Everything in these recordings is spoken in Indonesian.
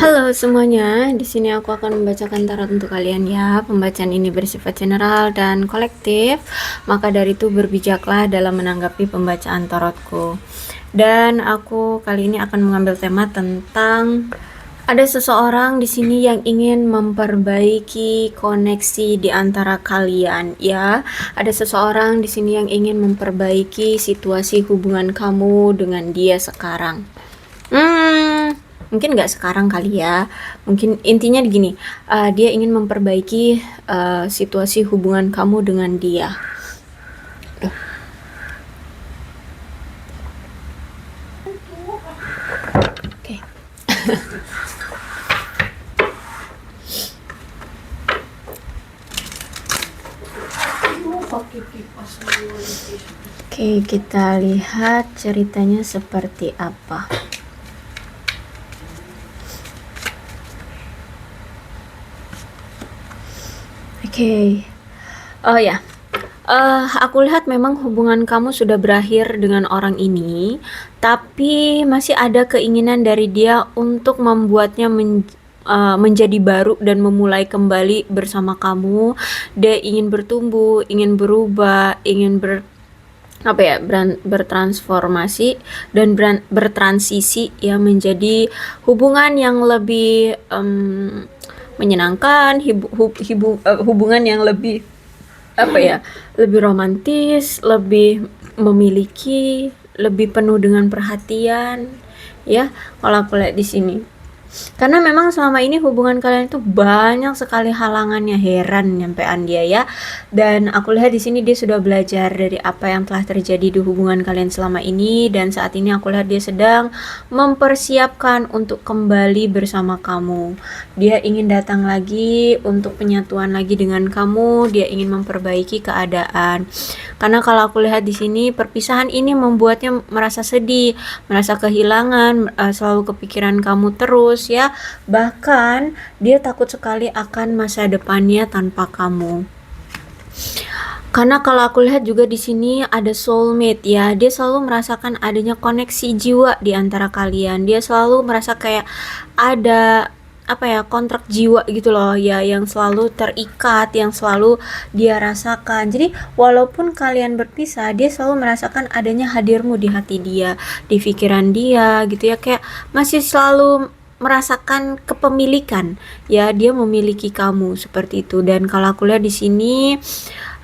Halo semuanya, di sini aku akan membacakan tarot untuk kalian ya. Pembacaan ini bersifat general dan kolektif, maka dari itu berbijaklah dalam menanggapi pembacaan tarotku. Dan aku kali ini akan mengambil tema tentang ada seseorang di sini yang ingin memperbaiki koneksi di antara kalian ya. Ada seseorang di sini yang ingin memperbaiki situasi hubungan kamu dengan dia sekarang. Mungkin nggak sekarang kali ya. Mungkin intinya gini, dia ingin memperbaiki situasi hubungan kamu dengan dia. Duh. Oke. Oke, kita lihat ceritanya seperti apa. Oke. Oh ya. Aku lihat memang hubungan kamu sudah berakhir dengan orang ini, tapi masih ada keinginan dari dia untuk membuatnya menjadi baru dan memulai kembali bersama kamu. Dia ingin bertumbuh, ingin berubah, ingin bertransformasi dan bertransisi ya menjadi hubungan yang lebih menyenangkan, hubungan yang lebih lebih romantis, lebih memiliki, lebih penuh dengan perhatian ya kalau aku lihat di sini. Karena memang selama ini hubungan kalian itu banyak sekali halangannya, heran nyampean dia ya. Dan aku lihat di sini dia sudah belajar dari apa yang telah terjadi di hubungan kalian selama ini, dan saat ini aku lihat dia sedang mempersiapkan untuk kembali bersama kamu. Dia ingin datang lagi untuk penyatuan lagi dengan kamu, dia ingin memperbaiki keadaan. Karena kalau aku lihat di sini perpisahan ini membuatnya merasa sedih, merasa kehilangan, selalu kepikiran kamu terus ya. Bahkan dia takut sekali akan masa depannya tanpa kamu. Karena kalau aku lihat juga di sini ada soulmate ya. Dia selalu merasakan adanya koneksi jiwa di antara kalian. Dia selalu merasa kayak ada kontrak jiwa gitu loh ya, yang selalu terikat, yang selalu dia rasakan. Jadi walaupun kalian berpisah, dia selalu merasakan adanya hadirmu di hati dia, di pikiran dia gitu ya, kayak masih selalu merasakan kepemilikan ya, dia memiliki kamu seperti itu. Dan kalau aku lihat di sini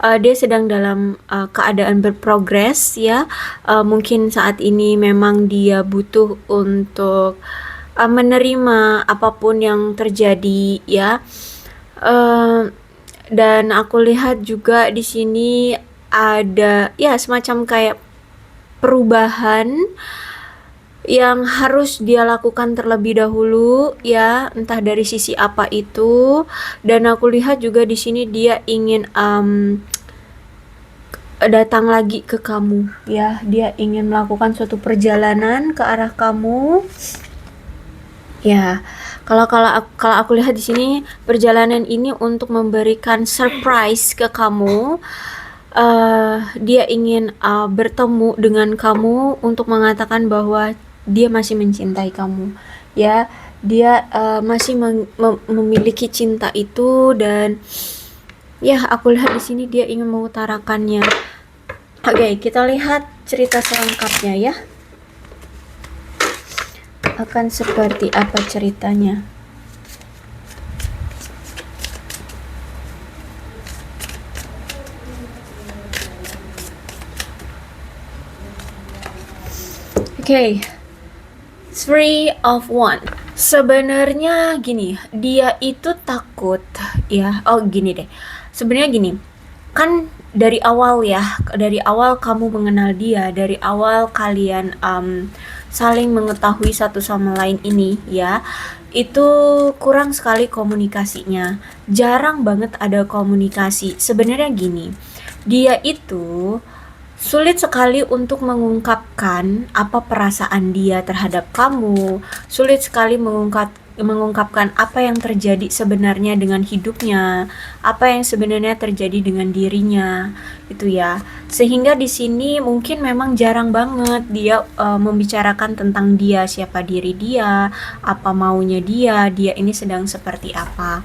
dia sedang dalam keadaan berprogres ya. Mungkin saat ini memang dia butuh untuk menerima apapun yang terjadi ya. Dan aku lihat juga di sini ada ya semacam kayak perubahan yang harus dia lakukan terlebih dahulu ya, entah dari sisi apa itu. Dan aku lihat juga di sini dia ingin datang lagi ke kamu ya, dia ingin melakukan suatu perjalanan ke arah kamu ya. Kalau aku lihat di sini perjalanan ini untuk memberikan surprise ke kamu. Dia ingin bertemu dengan kamu untuk mengatakan bahwa dia masih mencintai kamu ya. Dia masih memiliki cinta itu, dan ya aku lihat di sini dia ingin mengutarakannya. Oke, kita lihat cerita selengkapnya ya. Akan seperti apa ceritanya? Oke. Three of One. Sebenarnya gini, dia itu takut ya. Oh gini deh. Sebenarnya gini, kan dari awal ya, dari awal kamu mengenal dia, dari awal kalian saling mengetahui satu sama lain ini ya, itu kurang sekali komunikasinya. Jarang banget ada komunikasi. Sebenarnya gini, dia itu sulit sekali untuk mengungkapkan apa perasaan dia terhadap kamu, sulit sekali mengungkapkan apa yang terjadi sebenarnya dengan hidupnya, apa yang sebenarnya terjadi dengan dirinya, gitu ya. Sehingga di sini mungkin memang jarang banget dia membicarakan tentang dia, siapa diri dia, apa maunya dia ini sedang seperti apa.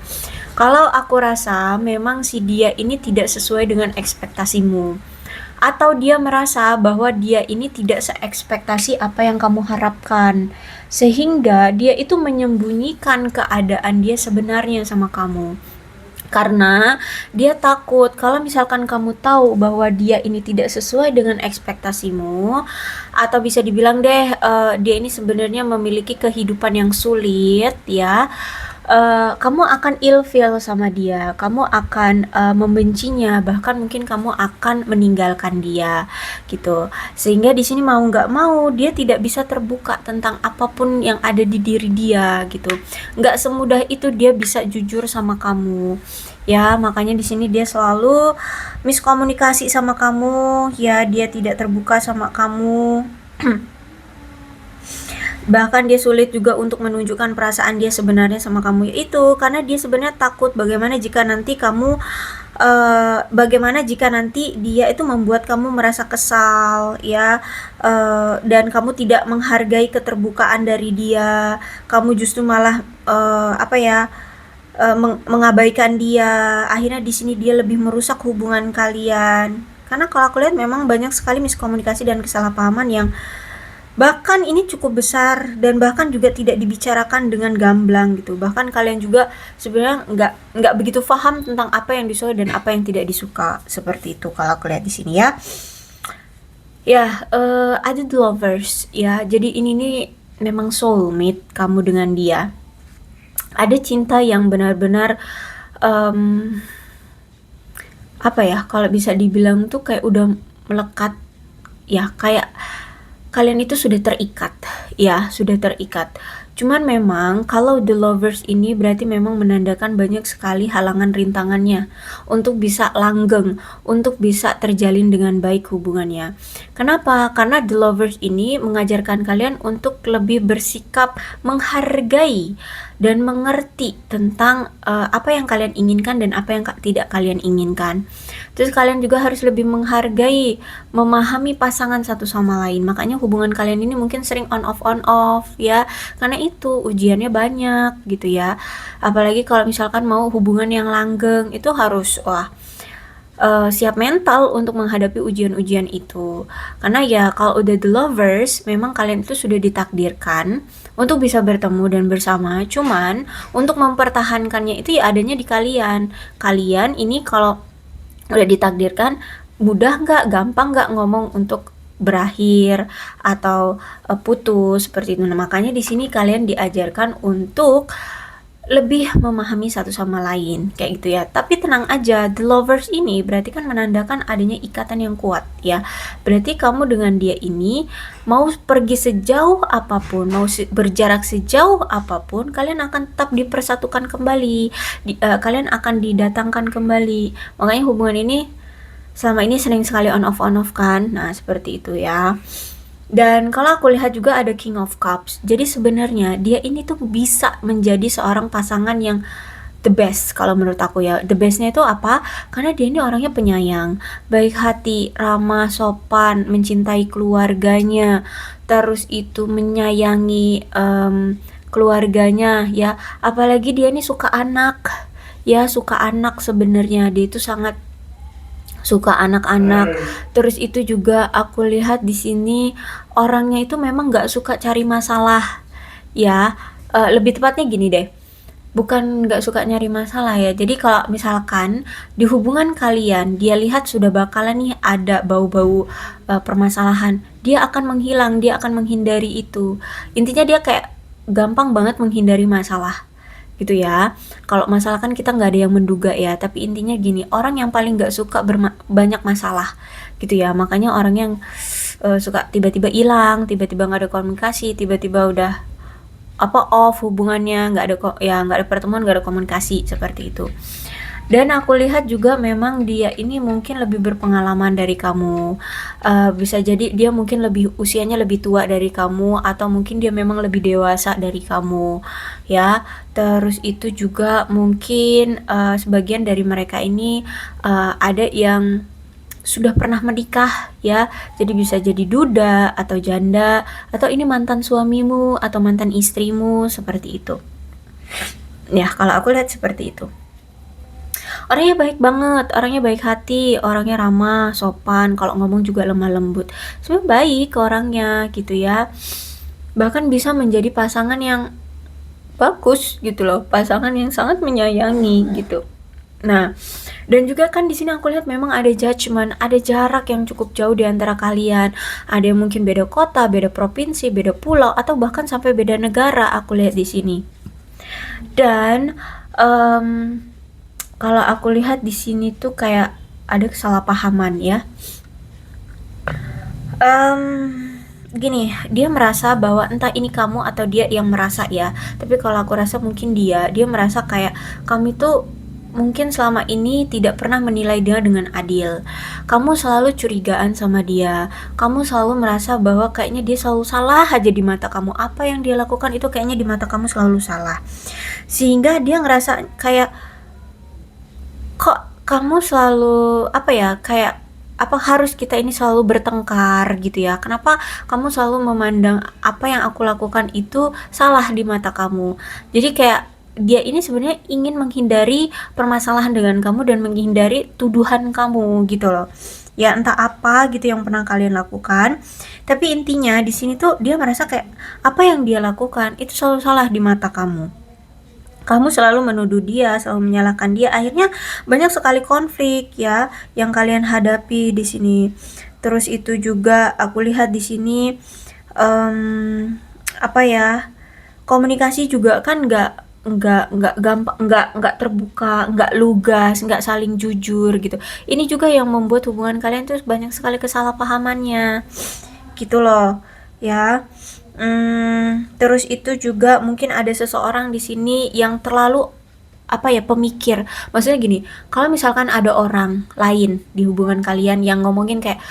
Kalau aku rasa memang si dia ini tidak sesuai dengan ekspektasimu, atau dia merasa bahwa dia ini tidak seekspektasi apa yang kamu harapkan, sehingga dia itu menyembunyikan keadaan dia sebenarnya sama kamu. Karena dia takut kalau misalkan kamu tahu bahwa dia ini tidak sesuai dengan ekspektasimu, atau bisa dibilang deh dia ini sebenarnya memiliki kehidupan yang sulit ya, kamu akan ilfeel sama dia, kamu akan membencinya, bahkan mungkin kamu akan meninggalkan dia gitu. Sehingga di sini mau nggak mau dia tidak bisa terbuka tentang apapun yang ada di diri dia gitu. Nggak semudah itu dia bisa jujur sama kamu. Ya, makanya di sini dia selalu miskomunikasi sama kamu, ya dia tidak terbuka sama kamu. Bahkan dia sulit juga untuk menunjukkan perasaan dia sebenarnya sama kamu, yaitu karena dia sebenarnya takut bagaimana jika nanti dia itu membuat kamu merasa kesal ya, dan kamu tidak menghargai keterbukaan dari dia, kamu justru malah mengabaikan dia. Akhirnya di sini dia lebih merusak hubungan kalian, karena kalau aku lihat memang banyak sekali miskomunikasi dan kesalahpahaman yang bahkan ini cukup besar dan bahkan juga tidak dibicarakan dengan gamblang gitu. Bahkan kalian juga sebenarnya nggak begitu paham tentang apa yang disuka dan apa yang tidak disuka, seperti itu kalau aku lihat di sini ya. Ya, ada the lovers ya. Jadi ini nih memang soulmate kamu dengan dia. Ada cinta yang benar-benar apa ya, kalau bisa dibilang tuh kayak udah melekat ya, kayak kalian itu sudah terikat ya, sudah terikat. Cuman memang kalau the lovers ini berarti memang menandakan banyak sekali halangan rintangannya untuk bisa langgeng, untuk bisa terjalin dengan baik hubungannya. Kenapa? Karena the lovers ini mengajarkan kalian untuk lebih bersikap menghargai dan mengerti tentang apa yang kalian inginkan dan apa yang tidak kalian inginkan. Terus kalian juga harus lebih menghargai, memahami pasangan satu sama lain. Makanya hubungan kalian ini mungkin sering on off ya, karena itu ujiannya banyak gitu ya. Apalagi kalau misalkan mau hubungan yang langgeng, itu harus siap mental untuk menghadapi ujian-ujian itu. Karena ya kalau udah the lovers, memang kalian itu sudah ditakdirkan untuk bisa bertemu dan bersama. Cuman untuk mempertahankannya itu ya adanya di kalian. Kalian ini kalau udah ditakdirkan, mudah nggak, gampang nggak ngomong untuk berakhir atau putus seperti itu. Nah, makanya di sini kalian diajarkan untuk lebih memahami satu sama lain kayak gitu ya. Tapi tenang aja, the lovers ini berarti kan menandakan adanya ikatan yang kuat ya. Berarti kamu dengan dia ini mau pergi sejauh apapun, mau berjarak sejauh apapun, kalian akan tetap dipersatukan kembali, kalian akan didatangkan kembali. Makanya hubungan ini selama ini sering sekali on off kan. Nah, seperti itu ya. Dan kalau aku lihat juga ada King of Cups. Jadi sebenarnya dia ini tuh bisa menjadi seorang pasangan yang the best kalau menurut aku ya. The bestnya itu apa? Karena dia ini orangnya penyayang, baik hati, ramah, sopan, mencintai keluarganya, terus itu menyayangi keluarganya ya. Apalagi dia ini suka anak ya, suka anak. Sebenarnya dia itu sangat suka anak-anak. Terus itu juga aku lihat di sini orangnya itu memang nggak suka cari masalah ya. Lebih tepatnya gini deh, bukan nggak suka nyari masalah ya. Jadi kalau misalkan di hubungan kalian dia lihat sudah bakalan nih ada bau-bau permasalahan, dia akan menghilang, dia akan menghindari itu. Intinya dia kayak gampang banget menghindari masalah gitu ya. Kalau masalah kan kita nggak ada yang menduga ya, tapi intinya gini, orang yang paling nggak suka banyak masalah gitu ya. Makanya orang yang suka tiba-tiba hilang, tiba-tiba nggak ada komunikasi, tiba-tiba udah off hubungannya, nggak ada pertemuan, nggak ada komunikasi seperti itu. Dan aku lihat juga memang dia ini mungkin lebih berpengalaman dari kamu. Bisa jadi dia mungkin usianya lebih tua dari kamu, atau mungkin dia memang lebih dewasa dari kamu, ya. Terus itu juga mungkin sebagian dari mereka ini ada yang sudah pernah menikah, ya. Jadi bisa jadi duda atau janda, atau ini mantan suamimu atau mantan istrimu, seperti itu. Ya, kalau aku lihat seperti itu. Orangnya baik banget, orangnya baik hati, orangnya ramah, sopan, kalau ngomong juga lemah lembut. Sebenarnya baik orangnya gitu ya. Bahkan bisa menjadi pasangan yang bagus gitu loh, pasangan yang sangat menyayangi gitu. Nah, dan juga kan di sini aku lihat memang ada judgement, ada jarak yang cukup jauh di antara kalian. Ada yang mungkin beda kota, beda provinsi, beda pulau, atau bahkan sampai beda negara aku lihat di sini. Dan kalau aku lihat di sini tuh kayak ada kesalahpahaman ya. Gini, dia merasa bahwa entah ini kamu atau dia yang merasa ya. Tapi kalau aku rasa mungkin dia merasa kayak kamu itu mungkin selama ini tidak pernah menilai dia dengan adil. Kamu selalu curigaan sama dia. Kamu selalu merasa bahwa kayaknya dia selalu salah aja di mata kamu. Apa yang dia lakukan itu kayaknya di mata kamu selalu salah. Sehingga dia ngerasa kayak kok kamu selalu apa ya, kayak apa harus kita ini selalu bertengkar gitu ya, kenapa kamu selalu memandang apa yang aku lakukan itu salah di mata kamu. Jadi kayak dia ini sebenarnya ingin menghindari permasalahan dengan kamu dan menghindari tuduhan kamu gitu loh ya, entah apa gitu yang pernah kalian lakukan, tapi intinya di sini tuh dia merasa kayak apa yang dia lakukan itu selalu salah di mata kamu. Kamu selalu menuduh dia, selalu menyalahkan dia. Akhirnya banyak sekali konflik ya yang kalian hadapi di sini. Terus itu juga aku lihat di sini apa ya? Komunikasi juga kan nggak gampang, nggak terbuka, nggak lugas, nggak saling jujur gitu. Ini juga yang membuat hubungan kalian tuh banyak sekali kesalahpahamannya gitu loh ya. Terus itu juga mungkin ada seseorang di sini yang terlalu apa ya, pemikir. Maksudnya gini, kalau misalkan ada orang lain di hubungan kalian yang ngomongin kayak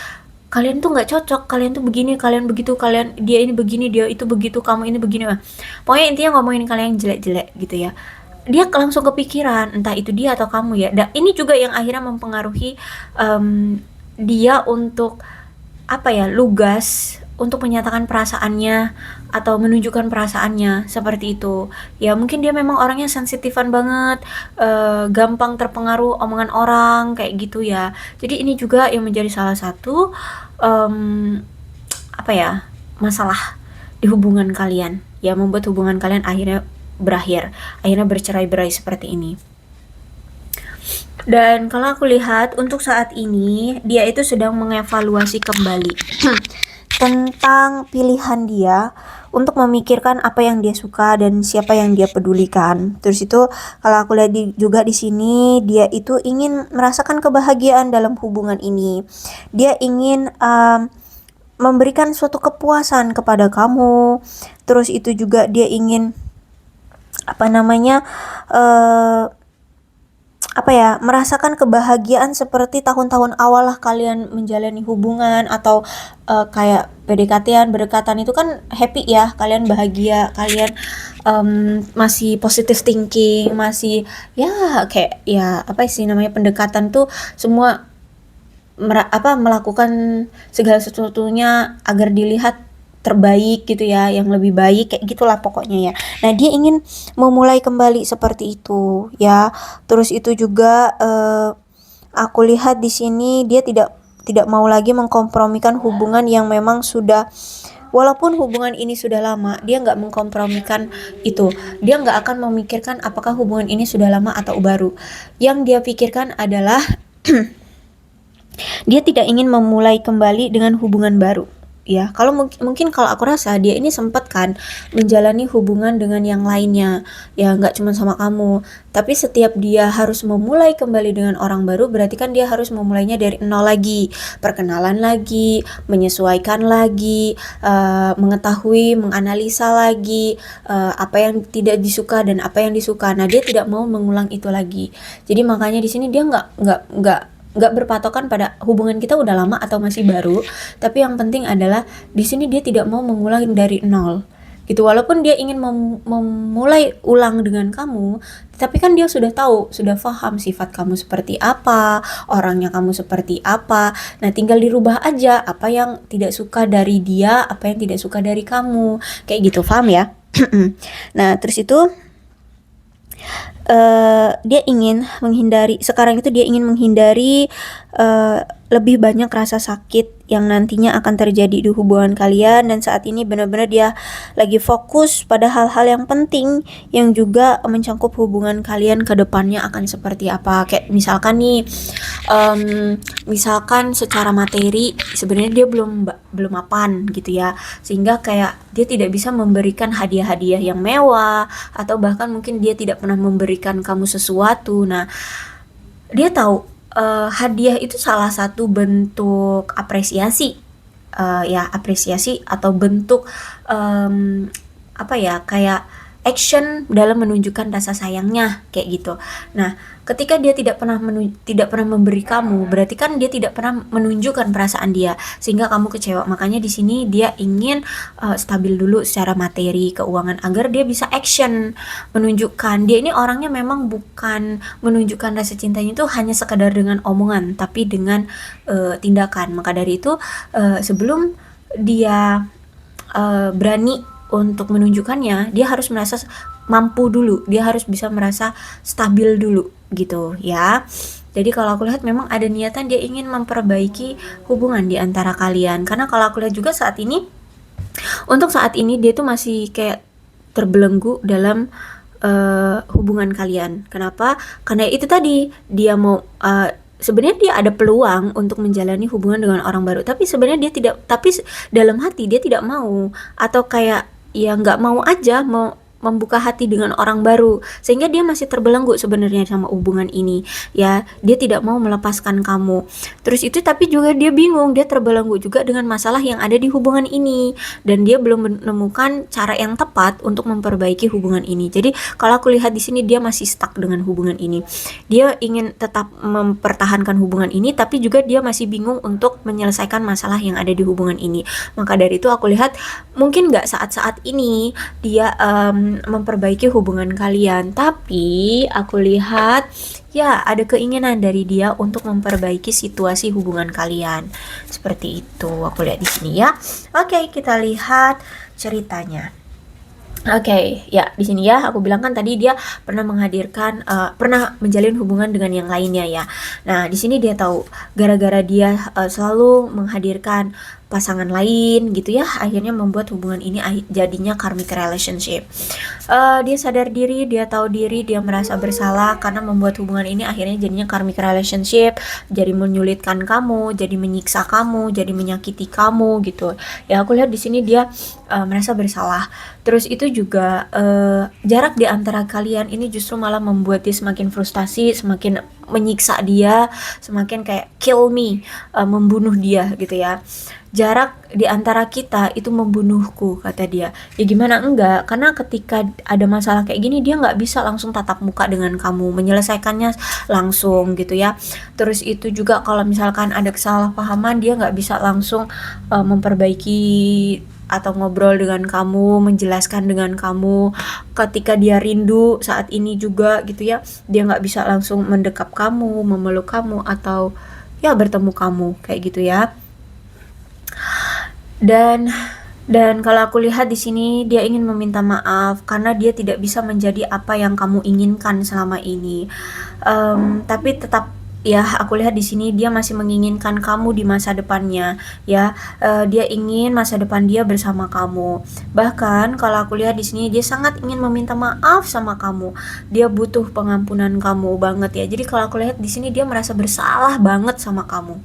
kalian tuh nggak cocok, kalian tuh begini, kalian begitu, kalian dia ini begini, dia itu begitu, kamu ini begini, mah. Pokoknya intinya ngomongin kalian jelek-jelek gitu ya. Dia langsung kepikiran, entah itu dia atau kamu ya. Dan ini juga yang akhirnya mempengaruhi dia untuk apa ya, lugas untuk menyatakan perasaannya atau menunjukkan perasaannya seperti itu. Ya mungkin dia memang orangnya sensitifan banget, gampang terpengaruh omongan orang kayak gitu ya. Jadi ini juga yang menjadi salah satu apa ya, masalah di hubungan kalian. Ya membuat hubungan kalian akhirnya berakhir, akhirnya bercerai-berai seperti ini. Dan kalau aku lihat untuk saat ini dia itu sedang mengevaluasi kembali tentang pilihan dia untuk memikirkan apa yang dia suka dan siapa yang dia pedulikan. Terus itu kalau aku lihat juga di sini dia itu ingin merasakan kebahagiaan dalam hubungan ini. Dia ingin memberikan suatu kepuasan kepada kamu. Terus itu juga dia ingin apa namanya apa ya, merasakan kebahagiaan seperti tahun-tahun awal lah kalian menjalani hubungan atau kayak PDKT-an, berdekatan itu kan happy ya, kalian bahagia, kalian masih positive thinking, masih ya kayak ya apa sih namanya, pendekatan tuh semua melakukan segala sesuatunya agar dilihat terbaik gitu ya, yang lebih baik kayak gitulah pokoknya ya. Nah dia ingin memulai kembali seperti itu ya. Terus itu juga aku lihat di sini dia tidak mau lagi mengkompromikan hubungan yang memang sudah, walaupun hubungan ini sudah lama, dia nggak mengkompromikan itu. Dia nggak akan memikirkan apakah hubungan ini sudah lama atau baru. Yang dia pikirkan adalah dia tidak ingin memulai kembali dengan hubungan baru ya. Kalau mungkin kalau aku rasa dia ini sempat kan menjalani hubungan dengan yang lainnya, ya nggak cuma sama kamu. Tapi setiap dia harus memulai kembali dengan orang baru, berarti kan dia harus memulainya dari nol lagi, perkenalan lagi, menyesuaikan lagi, mengetahui, menganalisa lagi apa yang tidak disuka dan apa yang disuka. Nah, dia tidak mau mengulang itu lagi. Jadi makanya di sini dia nggak berpatokan pada hubungan kita udah lama atau masih baru, tapi yang penting adalah di sini dia tidak mau mengulang dari nol gitu. Walaupun dia ingin memulai ulang dengan kamu, tapi kan dia sudah tahu, sudah paham sifat kamu seperti apa, orangnya kamu seperti apa. Nah, tinggal dirubah aja apa yang tidak suka dari dia, apa yang tidak suka dari kamu, kayak gitu, paham ya? Nah, terus itu dia ingin menghindari, sekarang itu dia ingin menghindari lebih banyak rasa sakit yang nantinya akan terjadi di hubungan kalian, dan saat ini benar-benar dia lagi fokus pada hal-hal yang penting yang juga mencangkup hubungan kalian ke depannya akan seperti apa. Kayak misalkan nih, misalkan secara materi sebenarnya dia belum mapan gitu ya, sehingga kayak dia tidak bisa memberikan hadiah-hadiah yang mewah, atau bahkan mungkin dia tidak pernah memberikan kamu sesuatu. Nah, dia tahu hadiah itu salah satu bentuk apresiasi, ya apresiasi atau bentuk apa ya, kayak action dalam menunjukkan rasa sayangnya kayak gitu. Nah, ketika dia tidak pernah memberi kamu, berarti kan dia tidak pernah menunjukkan perasaan dia, sehingga kamu kecewa. Makanya di sini dia ingin stabil dulu secara materi, keuangan, agar dia bisa action, menunjukkan dia ini orangnya memang bukan menunjukkan rasa cintanya itu hanya sekadar dengan omongan, tapi dengan tindakan. Maka dari itu sebelum dia berani untuk menunjukkannya, dia harus merasa mampu dulu, dia harus bisa merasa stabil dulu gitu ya. Jadi kalau aku lihat memang ada niatan dia ingin memperbaiki hubungan di antara kalian, karena kalau aku lihat juga saat ini, untuk saat ini dia tuh masih kayak terbelenggu dalam hubungan kalian. Kenapa? Karena itu tadi, dia mau sebenarnya dia ada peluang untuk menjalani hubungan dengan orang baru, tapi sebenarnya dia tidak, tapi dalam hati dia tidak mau, atau kayak ya nggak mau aja mau membuka hati dengan orang baru, sehingga dia masih terbelenggu sebenarnya sama hubungan ini ya. Dia tidak mau melepaskan kamu. Terus itu tapi juga dia bingung, dia terbelenggu juga dengan masalah yang ada di hubungan ini, dan dia belum menemukan cara yang tepat untuk memperbaiki hubungan ini. Jadi kalau aku lihat di sini dia masih stuck dengan hubungan ini. Dia ingin tetap mempertahankan hubungan ini, tapi juga dia masih bingung untuk menyelesaikan masalah yang ada di hubungan ini. Maka dari itu aku lihat mungkin nggak saat-saat ini dia memperbaiki hubungan kalian, tapi aku lihat ya ada keinginan dari dia untuk memperbaiki situasi hubungan kalian. Seperti itu aku lihat di sini ya. Oke, kita lihat ceritanya. Oke, ya di sini ya aku bilang kan tadi dia pernah menghadirkan pernah menjalin hubungan dengan yang lainnya ya. Nah, di sini dia tahu gara-gara dia selalu menghadirkan pasangan lain gitu ya, akhirnya membuat hubungan ini jadinya karmic relationship. Dia sadar diri, dia tahu diri, dia merasa bersalah karena membuat hubungan ini akhirnya jadinya karmic relationship, jadi menyulitkan kamu, jadi menyiksa kamu, jadi menyakiti kamu gitu. Ya aku lihat di sini dia merasa bersalah. Terus itu juga jarak di antara kalian ini justru malah membuat dia semakin frustasi, semakin menyiksa dia, semakin kayak kill me, membunuh dia gitu ya. Jarak di antara kita itu membunuhku, kata dia. Ya gimana enggak, karena ketika ada masalah kayak gini dia nggak bisa langsung tatap muka dengan kamu, menyelesaikannya langsung gitu ya. Terus itu juga kalau misalkan ada kesalahpahaman, dia nggak bisa langsung memperbaiki atau ngobrol dengan kamu, menjelaskan dengan kamu. Ketika dia rindu saat ini juga gitu ya, dia nggak bisa langsung mendekap kamu, memeluk kamu, atau ya bertemu kamu kayak gitu ya. Dan kalau aku lihat di sini dia ingin meminta maaf karena dia tidak bisa menjadi apa yang kamu inginkan selama ini. Tapi tetap ya aku lihat di sini dia masih menginginkan kamu di masa depannya ya. Dia ingin masa depan dia bersama kamu. Bahkan kalau aku lihat di sini dia sangat ingin meminta maaf sama kamu. Dia butuh pengampunan kamu banget ya. Jadi kalau aku lihat di sini dia merasa bersalah banget sama kamu.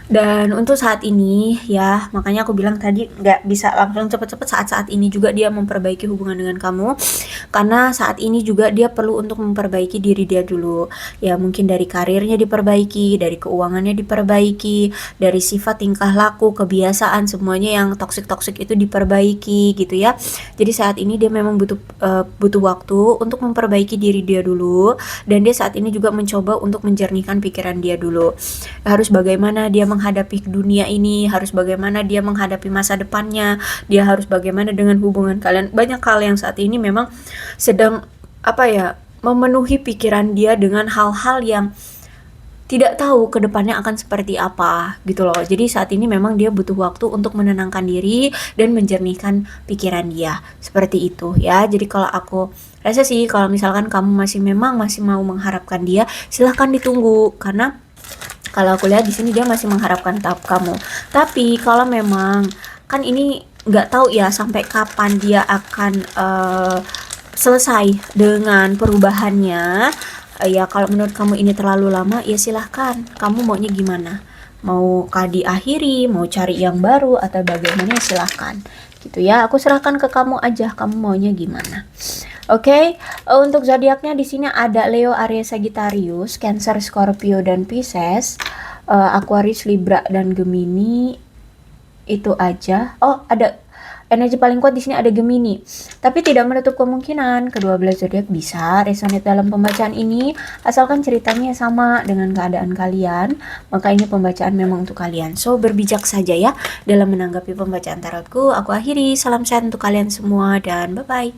Dan untuk saat ini ya, makanya aku bilang tadi nggak bisa langsung cepet-cepet, saat-saat ini juga dia memperbaiki hubungan dengan kamu. Karena saat ini juga dia perlu untuk memperbaiki diri dia dulu. Ya mungkin dari karirnya diperbaiki, dari keuangannya diperbaiki, dari sifat tingkah laku, kebiasaan, semuanya yang toksik-toksik itu diperbaiki gitu ya. Jadi saat ini dia memang butuh waktu untuk memperbaiki diri dia dulu, dan dia saat ini juga mencoba untuk menjernihkan pikiran dia dulu. Harus bagaimana dia menghadapi dunia ini, harus bagaimana dia menghadapi masa depannya, dia harus bagaimana dengan hubungan kalian. Banyak hal yang saat ini memang sedang memenuhi pikiran dia dengan hal-hal yang tidak tahu ke depannya akan seperti apa gitu loh. Jadi saat ini memang dia butuh waktu untuk menenangkan diri dan menjernihkan pikiran dia. Seperti itu ya. Jadi kalau aku rasa sih, kalau misalkan kamu masih mau mengharapkan dia, silahkan ditunggu, karena kalau aku lihat di sini dia masih mengharapkan tahap kamu. Tapi kalau memang kan ini nggak tahu ya sampai kapan dia akan selesai dengan perubahannya. Ya kalau menurut kamu ini terlalu lama, ya silahkan. Kamu maunya gimana? Mau kah diakhiri, mau cari yang baru, atau bagaimana, silahkan. Gitu ya, aku serahkan ke kamu aja. Kamu maunya gimana? Oke, untuk zodiaknya di sini ada Leo, Aries, Sagittarius, Cancer, Scorpio, dan Pisces, Aquarius, Libra, dan Gemini. Itu aja. Oh, ada energi paling kuat di sini, ada Gemini. Tapi tidak menutup kemungkinan kedua belas zodiak bisa resonate dalam pembacaan ini, asalkan ceritanya sama dengan keadaan kalian. Maka ini pembacaan memang untuk kalian. So, berbijak saja ya dalam menanggapi pembacaan tarotku. Aku akhiri, salam sehat untuk kalian semua dan bye-bye.